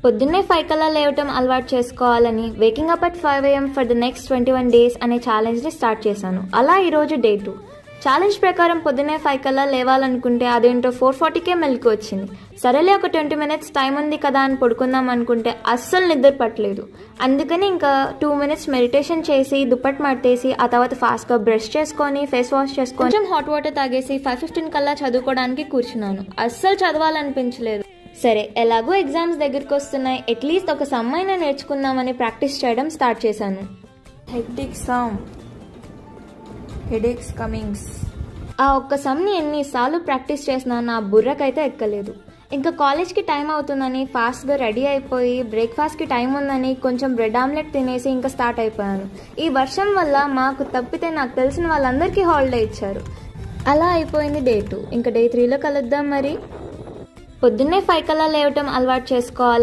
పొద్దున్నే 5 కల్లా లేవటం అలవాటు చేసుకోవాలని waking up at 5 AM for the next 21 days అనే ఛాలెంజ్ని స్టార్ట్ చేశాను. అలా ఈరోజు డే 2. ఛాలెంజ్ ప్రకారం పొద్దున్నే 5 కల్లా లేవాలనుకుంటే అదేంటో 4:40కే మెలకు వచ్చింది. సరేలే ఒక 20 minutes టైం ఉంది కదా అని పడుకుందాం అనుకుంటే అస్సలు నిద్ర పట్టలేదు. అందుకని ఇంకా 2 minutes మెడిటేషన్ చేసి దుప్పట్ మడతేసి ఆ తర్వాత ఫాస్ట్గా బ్రష్ చేసుకొని ఫేస్ వాష్ చేసుకొని కొంచెం హాట్ వాటర్ తాగేసి 5:15 కల్లా చదువుకోవడానికి కూర్చున్నాను. అస్సలు చదవాలనిపించలేదు. సరే ఎలాగో ఎగ్జామ్స్ దగ్గరికి వస్తున్నాయి, అట్లీస్ట్ ఒక సమ్ అయినా నేర్చుకుందామని ప్రాక్టీస్ చేయడం స్టార్ట్ చేశాను. Hectic some, headaches Cummins. ఆ ఒక్క సమ్ని ఎన్నిసార్లు ప్రాక్టీస్ చేసినా నా బుర్రకైతే ఎక్కలేదు. ఇంకా కాలేజ్కి టైం అవుతుందని ఫాస్ట్గా రెడీ అయిపోయి బ్రేక్ఫాస్ట్కి టైం ఉందని కొంచెం బ్రెడ్ ఆమ్లెట్ తినేసి ఇంకా స్టార్ట్ అయిపోయాను. ఈ వర్షం వల్ల మాకు తప్పితే నాకు తెలిసిన వాళ్ళందరికీ హాలిడే ఇచ్చారు. అలా అయిపోయింది డే 2. ఇంకా డే 3లో కలుద్దాం. మరి పొద్దున్నే 5 కల్లా లేవటం అలవాటు చేసుకోవాలి.